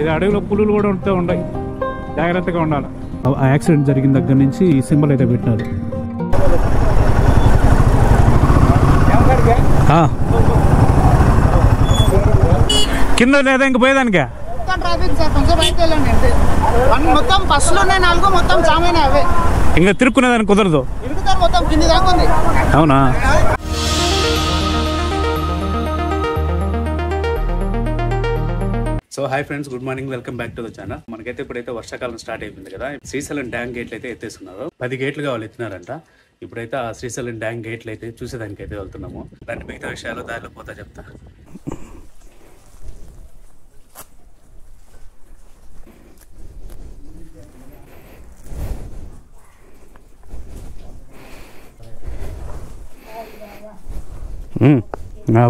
ఇది అడవిలో పులులు కూడా ఉంటూ ఉంటాయి, జాగ్రత్తగా ఉండాలి. ఆ యాక్సిడెంట్ జరిగిన దగ్గర నుంచి ఈ సింబల్ అయితే పెట్టినారు. కింద లేదా ఇంక పోయేదానికే మొత్తం ఫస్ట్ లో 4 మొత్తం జామైనా అవే ఇంకా తిరుక్కునేదానికి కుదరదు. మొత్తం కింది దాకా ఉంది. అవునా? So hi friends, good morning, welcome back to the channel. మనకైతే ఇప్పుడైతే వర్షాకాలం స్టార్ట్ అయిపోయింది కదా. శ్రీశైలం డ్యామ్ గేట్లు అయితే ఎత్తేస్తున్నారు. 10 గేట్లుగా వాళ్ళు ఎత్తినారంట. ఇప్పుడైతే ఆ శ్రీశైలం డ్యామ్ గేట్లు అయితే చూసేదానికి అయితే వెళ్తున్నాము. దాని మిగతా విషయాలు దారిలో పోతా చెప్తా.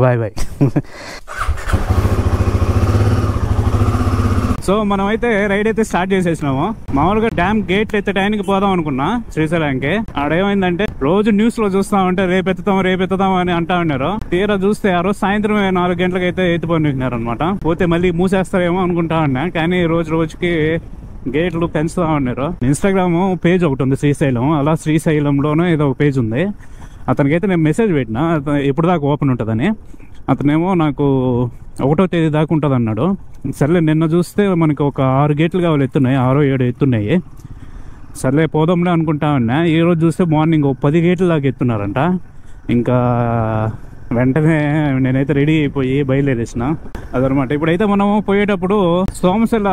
Bye bye. సో మనం అయితే రైడ్ అయితే స్టార్ట్ చేసేసినాము. మామూలుగా డ్యామ్ గేట్లు ఎత్తడానికి పోదాం అనుకున్నా శ్రీశైలానికి. ఆడేమైందంటే రోజు న్యూస్ లో చూస్తా ఉంటే రేపెత్తుతాం అని అంటా ఉన్నారు. తీరా చూస్తే ఆ రోజు సాయంత్రం 4 గంటలకు అయితే ఎత్తిపోయినారు అనమాట. పోతే మళ్ళీ మూసేస్తారేమో అనుకుంటా ఉన్నా, కానీ రోజుకి గేట్లు పెంచుతా ఉన్నారు. ఇన్స్టాగ్రామ్ పేజ్ ఒకటి ఉంది శ్రీశైలం, అలా శ్రీశైలంలోనే ఏదో ఒక పేజ్ ఉంది. అతనికైతే నేను మెసేజ్ పెట్టినా, ఎప్పుడు దాకా ఓపెన్ ఉంటుందని. అతనేమో నాకు 1వ తేదీ దాకా ఉంటుంది అన్నాడు. సర్లే, నిన్న చూస్తే మనకి ఒక 6 గేట్లు కావాలి ఎత్తున్నాయి, 6 7 ఎత్తున్నాయి. సర్లే పోదాంలే అనుకుంటా ఉన్నా. ఈరోజు చూస్తే మార్నింగ్ 10 గేట్ల దాకా ఎత్తున్నారంట. ఇంకా వెంటనే నేనైతే రెడీ అయిపోయి బయలుదేరేసిన అదనమాట. ఇప్పుడైతే మనం పోయేటప్పుడు సోమశిల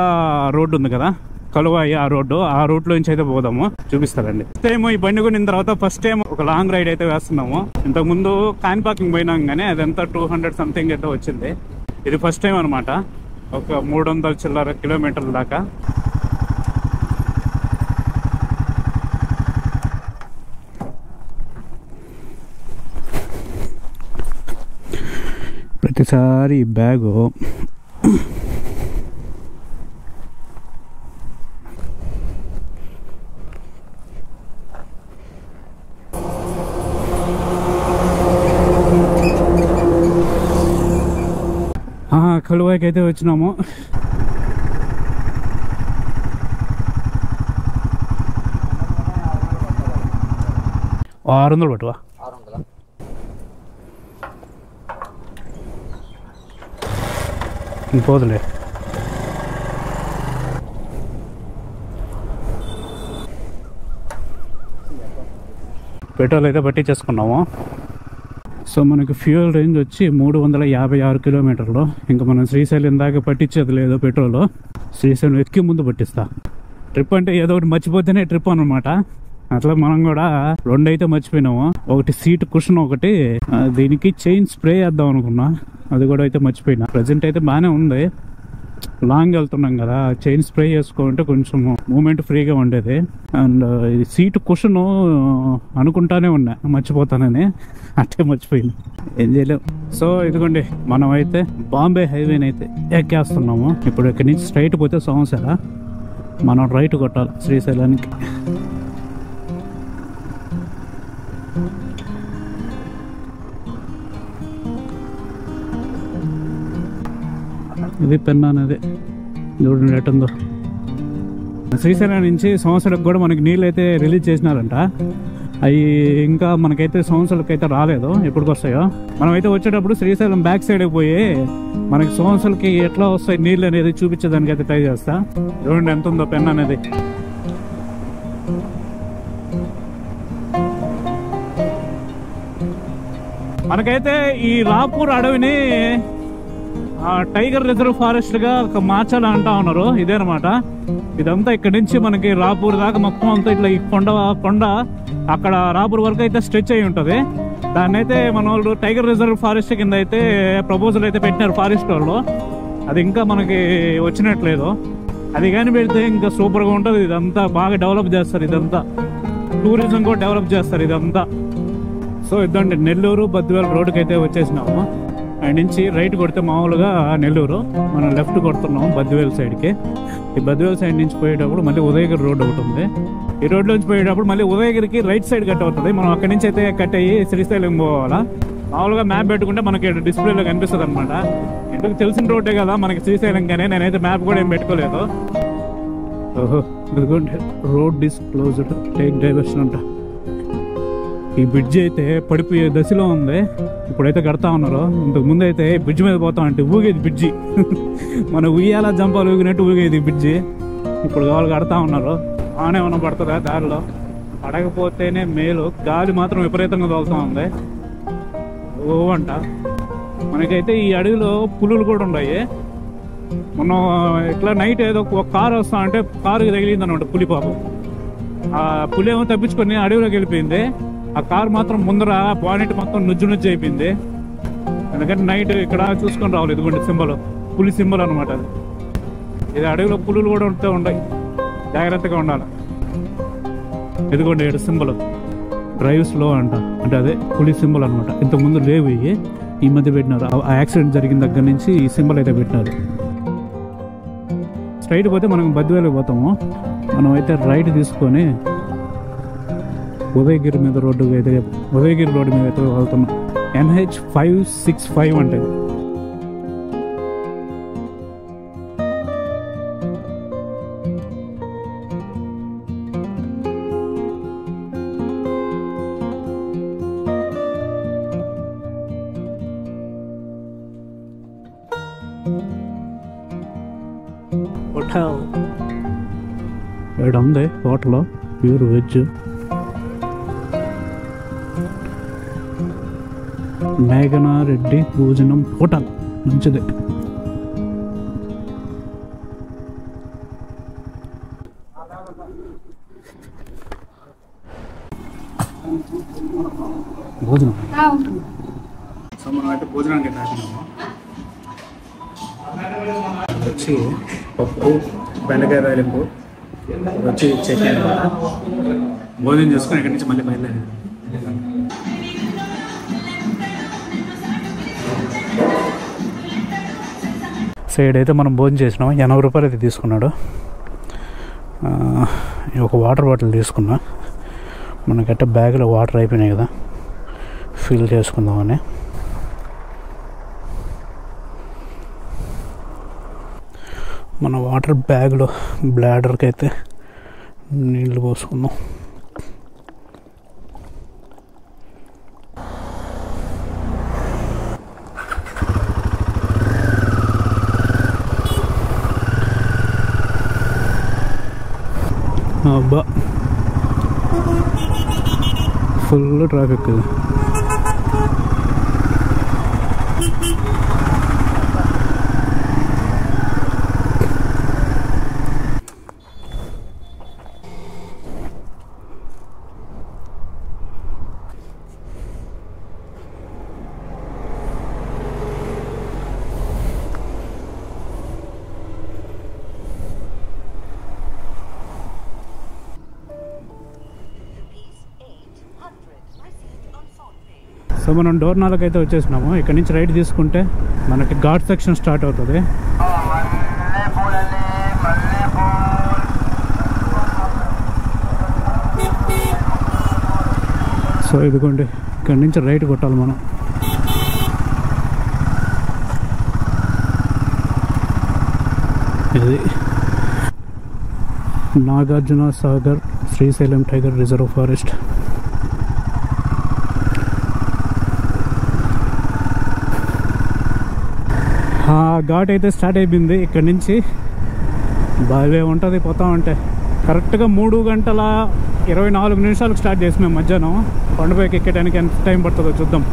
రోడ్డు ఉంది కదా, కలువాయి, ఆ రూట్ లోంచి అయితే పోదాము, చూపిస్తారండి. టైం ఈ బండి కొనిన తర్వాత ఫస్ట్ టైం ఒక లాంగ్ రైడ్ అయితే వేస్తున్నాము. ఇంతకు ముందు కాణిపాకం పోయినాం కానీ అదంతా 200 సంథింగ్ అయితే వచ్చింది. ఇది ఫస్ట్ టైం అనమాట, ఒక 300 చిల్లర కిలోమీటర్ల దాకా. ప్రతిసారి బ్యాగు కలువాయికి అయితే వచ్చినాము. $600 పట్టువా. పోదులే. పెట్రోల్ అయితే పట్టించేసుకున్నాము. సో మనకి ఫ్యూయల్ రేంజ్ వచ్చి 356 కిలోమీటర్లు. ఇంకా మనం శ్రీశైలం దాకా పట్టించేది లేదు పెట్రోల్. శ్రీశైలం ఎక్కి ముందు పట్టిస్తా. ట్రిప్ అంటే ఏదో ఒకటి మర్చిపోతేనే ట్రిప్ అనమాట. అట్లా మనం కూడా 2 అయితే మర్చిపోయినాము. ఒకటి సీట్ కుషన్, ఒకటి దీనికి చైన్ స్ప్రే చేద్దాం అనుకున్నా, అది కూడా అయితే మర్చిపోయినా. ప్రజెంట్ అయితే బాగానే ఉంది, లాంగ్ వెళ్తున్నాం కదా, చైన్ స్ప్రే చేసుకుంటే కొంచెం మూమెంట్ ఫ్రీగా ఉండేది. అండ్ ఇది సీట్ కుషన్ అనుకుంటానే ఉన్నా మర్చిపోతానని, అట్టే మర్చిపోయింది, ఏం చేయలేం. సో ఇదిగోండి, మనం అయితే బాంబే హైవేని అయితే ఎక్కేస్తున్నాము. ఇప్పుడు ఇక్కడి నుంచి స్ట్రైట్ పోతే సోమశిల, మనం రైట్ కొట్టాలి శ్రీశైలానికి. ఇది పెన్నా అనేది చూడండి ఎట్టుందో. శ్రీశైలం నుంచి సంవత్సరాలకు కూడా మనకి నీళ్ళు అయితే రిలీజ్ చేసినారంట. అవి ఇంకా మనకైతే సంవత్సరాలకు అయితే రాలేదు, ఎప్పటికి వస్తాయో. మనమైతే వచ్చేటప్పుడు శ్రీశైలం బ్యాక్ సైడ్ పోయి మనకి సంవత్సరాలకి ఎట్లా వస్తాయి నీళ్ళు అనేది చూపించేదానికి అయితే ట్రై చేస్తా. చూడండి ఎంత ఉందో పెన్నా అనేది. మనకైతే ఈ రాపూర్ అడవిని టైగర్ రిజర్వ్ ఫారెస్ట్ గా మార్చాలి అంటా ఉన్నారు. ఇదేనమాట, ఇదంతా ఇక్కడ నుంచి మనకి రాపూర్ దాకా మొత్తం అంతా ఇట్లా ఈ కొండ అక్కడ రాపూర్ వరకు అయితే స్ట్రెచ్ అయి ఉంటుంది. దాన్ని అయితే మన వాళ్ళు టైగర్ రిజర్వ్ ఫారెస్ట్ కింద అయితే ప్రపోజల్ అయితే పెట్టినారు ఫారెస్ట్ వాళ్ళు. అది ఇంకా మనకి వచ్చినట్లేదు. అది కానీ పెడితే ఇంకా సూపర్గా ఉంటుంది. ఇదంతా బాగా డెవలప్ చేస్తారు, ఇదంతా టూరిజం కూడా డెవలప్ చేస్తారు ఇదంతా. సో ఇదండి, నెల్లూరు బద్వేల్ రోడ్డుకి అయితే వచ్చేసినాము. అండ్ నుంచి రైట్ కొడితే మామూలుగా నెల్లూరు, మనం లెఫ్ట్ కొడుతున్నాము బద్వేల్ సైడ్కి. ఈ బద్వేల్ సైడ్ నుంచి పోయేటప్పుడు మళ్ళీ ఉదయగిరి రోడ్డు ఒకటి ఉంది. ఈ రోడ్లో నుంచి పోయేటప్పుడు మళ్ళీ ఉదయగిరికి రైట్ సైడ్ కట్ అవుతుంది. మనం అక్కడి నుంచి అయితే కట్ అయ్యి శ్రీశైలం పోవాలా. మామూలుగా మ్యాప్ పెట్టుకుంటే మనకి డిస్ప్లేలో కనిపిస్తుంది అనమాట. ఎందుకు తెలిసిన రోడ్డే కదా మనకి శ్రీశైలం, కానీ నేనైతే మ్యాప్ కూడా ఏం పెట్టుకోలేదు. ఓహో ఇదిగోండి, road is closed, take diversion అంట. ఈ బ్రిడ్జ్ అయితే పడిపోయే దశలో ఉంది, ఇప్పుడైతే కడతా ఉన్నారు. ఇంతకు ముందు అయితే బ్రిడ్జ్ మీద పోతా అంటే ఊగేది బ్రిడ్జి. మన ఉయ్యాల జంపాలు ఊగినట్టు ఊగేది బ్రిడ్జి. ఇప్పుడు వాళ్ళు కడతా ఉన్నారు. బాగానే ఉన్న పడుతుందా దారిలో, పడకపోతేనే మేలు. గాలి మాత్రం విపరీతంగా తోలుతూ ఉంది. ఓ అంట. మనకైతే ఈ అడవిలో పులులు కూడా ఉన్నాయి. మనం ఇట్లా నైట్ ఏదో ఒక కారు వస్తా అంటే కారుకి తగిలింది అనమాట పులి. పాపం ఆ పులి ఏమో తప్పించుకొని అడవిలోకి వెళ్ళిపోయింది. ఆ కారు మాత్రం ముందర బానెట్ మొత్తం నుజ్జు అయిపోయింది. ఎందుకంటే నైట్ ఇక్కడ చూసుకొని రావాలి. ఇదిగోండి సింబల్, పులి సింబల్ అనమాట అది. ఇది అడవిలో పులులు కూడా ఉంటూ ఉంటాయి, జాగ్రత్తగా ఉండాలి. ఇదిగోండి ఇక్కడ సింబల్, డ్రైవ్ స్లో అంట. అంటే అదే పులి సింబల్ అనమాట. ఇంతకుముందు లేవు, ఈ మధ్య పెట్టినారు. ఆ యాక్సిడెంట్ జరిగిన దగ్గర నుంచి ఈ సింబల్ అయితే పెట్టినారు. స్ట్రైట్ పోతే మనం బద్వేలకు పోతాము. మనం అయితే రైట్ తీసుకొని ఉదయగిరి మీద రోడ్డు అయితే, ఉదయగిరి రోడ్డు మీద అయితే వెళ్తున్నాం. NH565 అంటే హోటల్. ఇక్కడ ఉంది హోటల్, ప్యూర్ వెజ్. మేఘనారెడ్డి భోజనం హోటల్, మంచిది. భోజనం. సో మనం అయితే భోజనానికి తాగినాము. వచ్చి పప్పు, బెండకాయ తాలింపు, వచ్చి చట్నీ అనమాట. భోజనం చేసుకుని ఇక్కడి నుంచి మళ్ళీ బయలుదేరి. సైడ్ అయితే మనం భోజనం చేసినాం. 80 రూపాయలు అయితే తీసుకున్నాడు. ఒక వాటర్ బాటిల్ తీసుకున్నా. మనకట్టే బ్యాగ్లో వాటర్ అయిపోయినాయి కదా, ఫిల్ చేసుకుందామని. మన వాటర్ బ్యాగ్లో బ్లాడర్కి అయితే నీళ్ళు పోసుకుందాం. అబ్బా ఫుల్ ట్రాఫిక్. సో మనం డోర్నాలకు అయితే వచ్చేసినాము. ఇక్కడ నుంచి రైట్ తీసుకుంటే మనకి ఘాట్ సెక్షన్ స్టార్ట్ అవుతుంది. సో ఇదిగోండి, ఇక్కడ నుంచి రైట్ కొట్టాలి మనం. ఇది Nagarjuna Sagar Srisailam tiger reserve forest. Ghat అయితే స్టార్ట్ అయిపోయింది. ఇక్కడ నుంచి బాగా ఉంటుంది పోతా ఉంటే. కరెక్ట్గా 3:24 స్టార్ట్ చేసి మేము మధ్యాహ్నం కొండపైకి ఎక్కడానికి ఎంత టైం పడుతుందో చూద్దాం.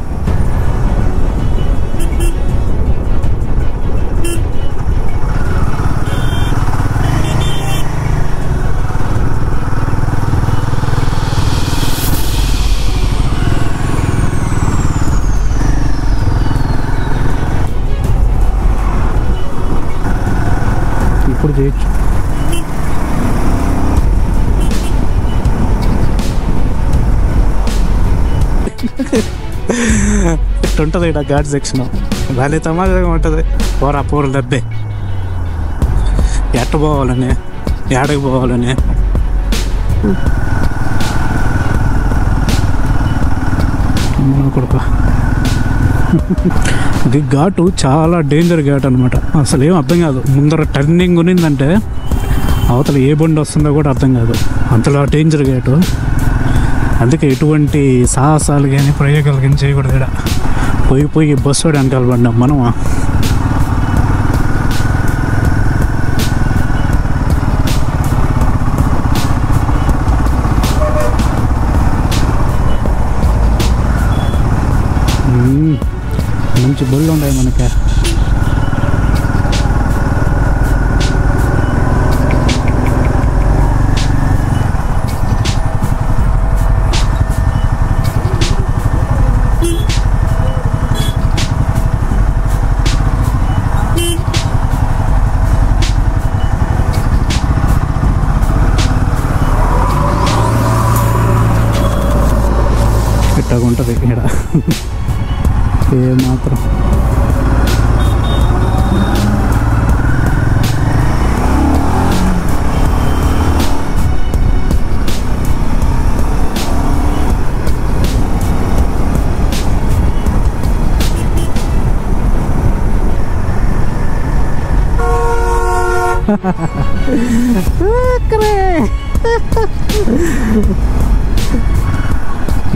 ఇప్పుడు చేయొచ్చు. ఇట్టుంటుంది ఇక్కడ ఘాట్ సెక్షన్. భలే తమాషాగా ఉంటుంది. పోరు డబ్బే ఎట్ట పోవాలని, ఏడకి పోవాలని. కొడుకు ఇది ఘాటు చాలా డేంజర్ ఘాట్ అనమాట. అసలు ఏం అర్థం కాదు. ముందర టర్నింగ్ ఉన్నిందంటే అవతల ఏ బండి వస్తుందో కూడా అర్థం కాదు. అంతలా డేంజర్ ఘాటు. అందుకే ఎటువంటి సాహసాలు కానీ ప్రయోగాలు కానీ చేయకూడదు. ఇక్కడ పోయి బస్సు వాడి వెనకాల పడినాం మనం. మంచి బళ్ళు ఉన్నాయి మనకి. ఇట్టాగుంటుంది ఇక్కడ ఏమాత్రం.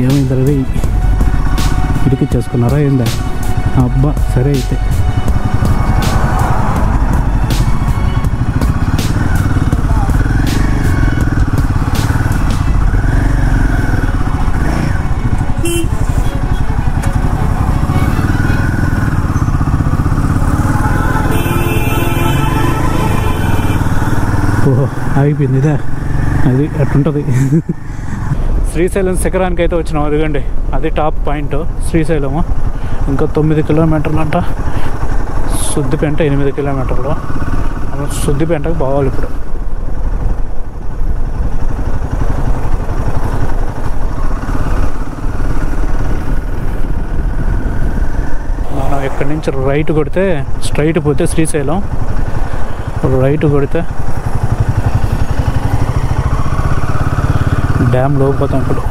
ఏమైంది రే, ఇడికిచ్చేసుకున్నారా ఏందా? అబ్బా సరే అయితే. ఓహో అయిపోయింది ఇదే. అది అట్లుంటుంది. శ్రీశైలం శిఖరానికి అయితే వచ్చినాం. అదిగండి అది టాప్ పాయింట్ శ్రీశైలము. ఇంకా 9 కిలోమీటర్లు అంట. సుద్దిపేంట 8 కిలోమీటర్లు. సుద్దిపేంటకు పోవాలి ఇప్పుడు. మనం ఇక్కడి నుంచి రైట్ కొడితే స్ట్రైట్ పోతే శ్రీశైలం, రైట్ కొడితే డ్యామ్ లోపోతాం. ఇప్పుడు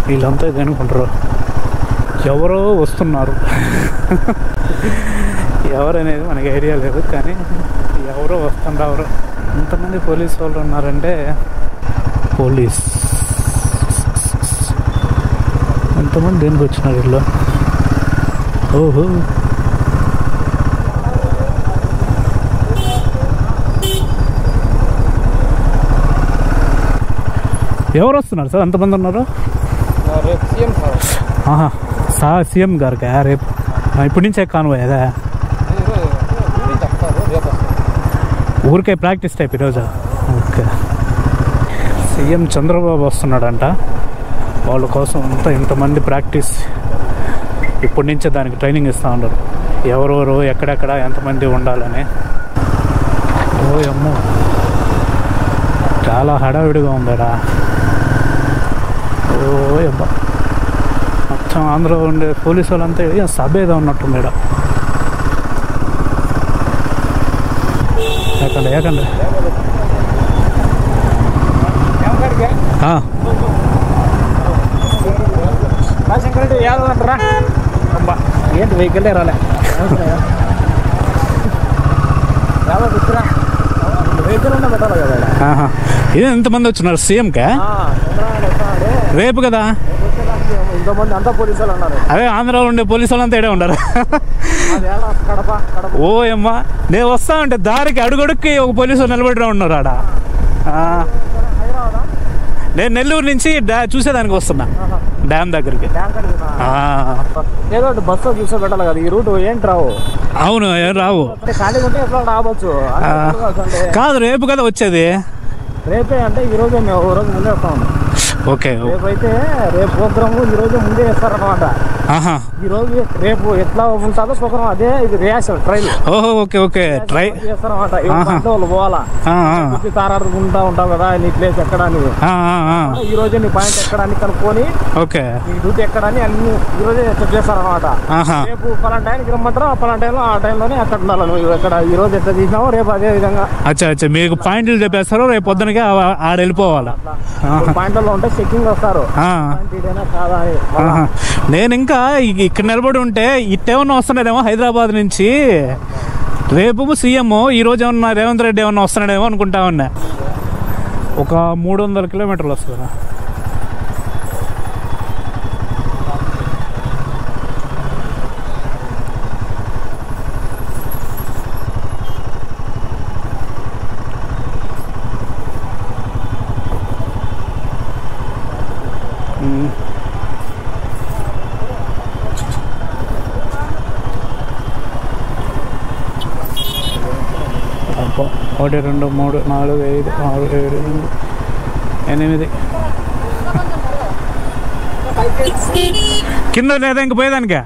వీళ్ళంతా ఇది అనుకుంటారు, ఎవరో వస్తున్నారు. ఎవరనేది మనకి ఐడియా లేదు, కానీ ఎవరో వస్తుండవరు. ఎంతమంది పోలీసు వాళ్ళు ఉన్నారంటే, పోలీస్ ఎంతమంది దేనికి వచ్చినారు వీళ్ళు? ఓహో ఎవరు వస్తున్నారు సార్? అంతమంది ఉన్నారు. సీఎం గారికి రేపు ఇప్పటి నుంచే కాన్వాయ్ అదా? ఊరికే ప్రాక్టీస్ టైప్ ఈరోజు. ఓకే, సీఎం చంద్రబాబు వస్తున్నాడంట. వాళ్ళ కోసం అంతా ఇంతమంది ప్రాక్టీస్ ఇప్పటి నుంచే దానికి ట్రైనింగ్ ఇస్తూ ఉన్నారు. ఎవరెవరు ఎక్కడెక్కడ ఎంతమంది ఉండాలని. ఓ అమ్మో చాలా హడావిడిగా ఉందడా. ఓ అబ్బా మొత్తం ఆంధ్ర ఉండే పోలీసు వాళ్ళంతా సభ ఏదో ఉన్నట్టుంది ఇక్కడ. ఏకండి ఏకండి ఏంటి వెహికల్ రాలే ఇది ఎంతమంది వచ్చినారు సీఎంకే? రేపు కదా. అంతా పోలీసు వాళ్ళు ఉన్నారు. అదే ఆంధ్రాలో ఉండే పోలీసు వాళ్ళంతా ఇడే ఉన్నారు. ఓ అమ్మా నేను వస్తా ఉంటే దారికి అడుగడుక్కి ఒక పోలీసు నిలబడి ఉన్నారు ఆడ. నేను నెల్లూరు నుంచి చూసేదానికి వస్తున్నా డ్యామ్ దగ్గరికి. ఏదో బస్సు కూర్చోబెట్టాలి కదా, ఈ రూట్ ఏంటి రావు. అవును ఏం రావు. ఖాళీగా ఉంటే ఎట్లా రావచ్చు. కాదు రేపు కదా వచ్చేది. రేపే అంటే ఈ రోజే మేము ఓ రోజు ముందే వస్తాము. ఓకే రేపు ప్రోగ్రామ్ ఈ రోజు ముందే వేస్తారనమాట. ఈ రోజు రేపు ఎట్లా ఉంటుందో ప్రోగ్రామ్ అదే. ఇది రిహార్సల్ ట్రైల్. ఓహో ఓకే ఓకే ట్రై చేస్తారనమాట. వాళ్ళు పోవాలా తారాడుకుంటా ఉంటావు కదా నీ ప్లేస్ ఎక్కడ అని. ఈ రోజే నీ పాయింట్ ఎక్కడ అని కనుక్కొని ఓకే నీ డ్యూటీ ఎక్కడ అని అన్ని ఈ రోజే చెక్ చేస్తారనమాట. రేపు పలానా టైంకి రమ్మంటారు, పలానా టైంలో ఆ టైంలోనే అక్కడ ఉండాలి. నువ్వు ఎక్కడ ఈ రోజు ఎట్లా తీసినావో రేపు అదే విధంగా. అచ్చా అచ్చా మీకు పాయింట్లు చెప్పేస్తారు. రేపు పొద్దునకే ఆడ వెళ్ళిపోవాలా. పాయింట్లలో ఉంటే చెక్కింగ్ వస్తారు కాదా అని. నేను ఇంకా ఇక్కడ నిలబడి ఉంటే ఇట్టేమన్నా వస్తున్నాడేమో హైదరాబాద్ నుంచి, రేపు సీఎం, ఈరోజు ఏమన్నా రేవంత్ రెడ్డి ఏమన్నా వస్తున్నాడేమో అనుకుంటా ఉన్నా. ఒక 300 కిలోమీటర్లు వస్తుందా. ఒకటి 2 3 4 5 6 7 8 కింద లేదా ఇంక పోయేదానికే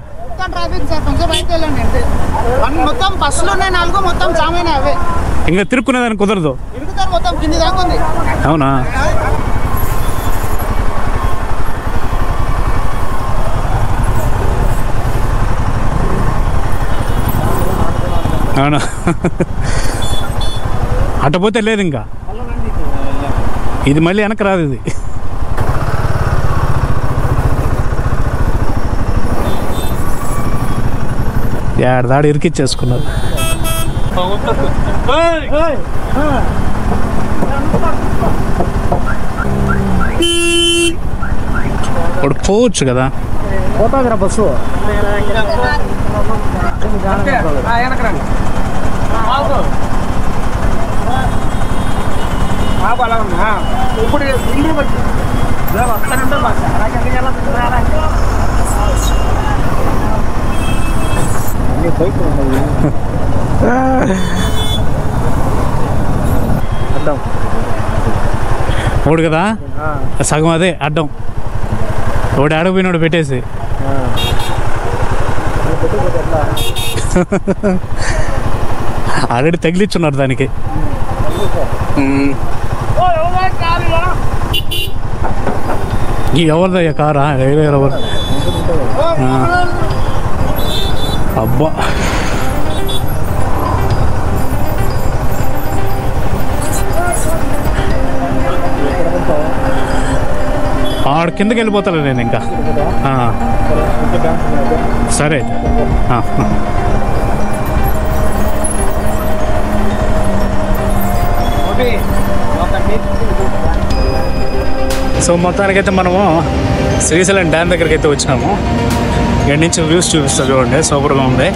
మొత్తం బస్సులు ఉన్నాయి 4 మొత్తం జామైనా అవే ఇంకా తిరుక్కునేదానికి కుదరదు మొత్తం కింది దాకా ఉంది. అవునా అవునా అట్టపోతే లేదు ఇంకా ఇది మళ్ళీ వెనక్కి రాదు. ఇది ఏడాది ఇరికిచ్చేసుకున్నారు. ఇప్పుడు పోవచ్చు కదా. పోతుంది బస్సు ఇప్పుడు అడ్డం ఓడు కదా సగం అదే అడ్డం. ఒకటి ఆడపోయినాడు పెట్టేసి ఆల్రెడీ తగిలిచ్చున్నారు దానికి. ఎవరిదయ్యా కారా? ఎవరు? అబ్బా ఆడ కిందకి వెళ్ళిపోతాను నేను ఇంకా. సరే సో మొత్తానికైతే మనము శ్రీశైలం డ్యామ్ దగ్గరికి అయితే వచ్చినాము. ఇక్కడి నుంచి వ్యూస్ చూపిస్తా చూడండి, సూపర్గా ఉంది.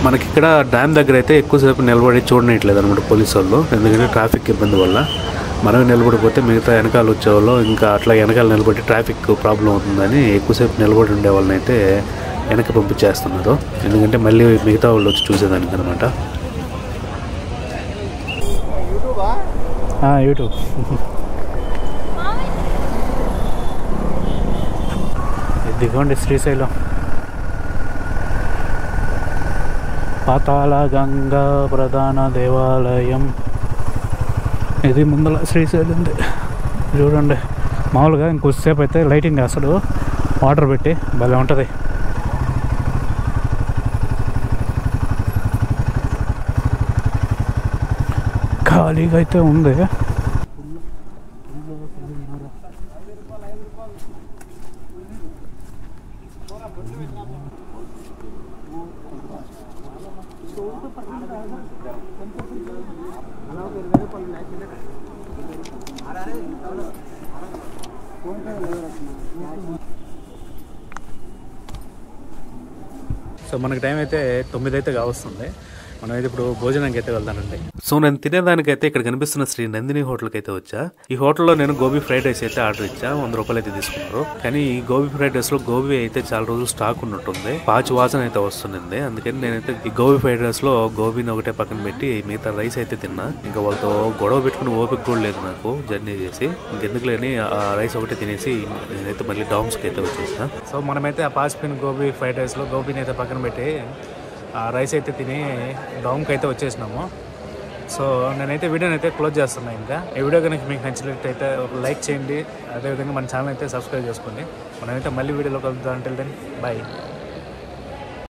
మనకి ఇక్కడ డ్యామ్ దగ్గర అయితే ఎక్కువసేపు నిలబడి చూడనట్లేదు అనమాట పోలీసు వాళ్ళు, ఎందుకంటే ట్రాఫిక్ ఇబ్బంది వల్ల. మనం నిలబడిపోతే మిగతా వెనకాల వచ్చేవాళ్ళు ఇంకా అట్లా వెనకాల నిలబడి ట్రాఫిక్ ప్రాబ్లం అవుతుందని ఎక్కువసేపు నిలబడి ఉండే వాళ్ళని అయితే వెనక్కి పంపించేస్తున్నారు, ఎందుకంటే మళ్ళీ మిగతా వాళ్ళు వచ్చి చూసేదానికి అనమాట. యూట్యూబ్ ఇదిగోండి శ్రీశైలం పాతాళ గంగా ప్రధాన దేవాలయం. ఇది ముందర శ్రీశైలం చూడండి. మామూలుగా ఇంకొద్దిసేపు అయితే లైటింగ్ వేస్తాడు వాటర్ పెట్టి, భలే ఉంటుంది. ఖాళీగా అయితే ఉంది. సో మనకి టైం అయితే 9 అయితే కావస్తుంది. మనమైతే ఇప్పుడు భోజనానికి అయితే వెళ్తానండి. సో నేను తినేదానికైతే ఇక్కడ కనిపిస్తున్న శ్రీ నందిని హోటల్కి అయితే వచ్చా. ఈ హోటల్లో నేను గోబీ ఫ్రైడ్ రైస్ అయితే ఆర్డర్ ఇచ్చా, 100 రూపాయలు అయితే తీసుకున్నారు. కానీ ఈ గోబీ ఫ్రైడ్ రైస్ లో గోబీ అయితే చాలా రోజులు స్టాక్ ఉన్నట్టుంది, పాచి వాసన అయితే వస్తుంది. అందుకని నేనైతే ఈ గోబీ ఫ్రైడ్ రైస్ లో గోబీని ఒకటే పక్కన పెట్టి మిగతా రైస్ అయితే తిన్నా. ఇంకా వాళ్ళతో గొడవ పెట్టుకుని ఓపిక కూడా లేదు నాకు జర్నీ చేసి, ఇంకెందుకు లేని ఆ రైస్ ఒకటే తినేసి నేనైతే మళ్ళీ డామ్స్కి అయితే వచ్చేసిన. సో మనమైతే ఆ పాచిపోయిన గోబీ ఫ్రైడ్ రైస్లో గోబీని అయితే పక్కన పెట్టి ఆ రైస్ అయితే తిని డామ్కి అయితే వచ్చేసినాము. సో నేనైతే వీడియోని అయితే క్లోజ్ చేస్తున్నాను. ఇంకా ఈ వీడియో కనుక మీకు నచ్చినట్లయితే ఒక లైక్ చేయండి, అదేవిధంగా మన ఛానల్ అయితే సబ్స్క్రైబ్ చేసుకోండి. మనమైతే మళ్ళీ వీడియోలో కలుద్దాం. Until then by.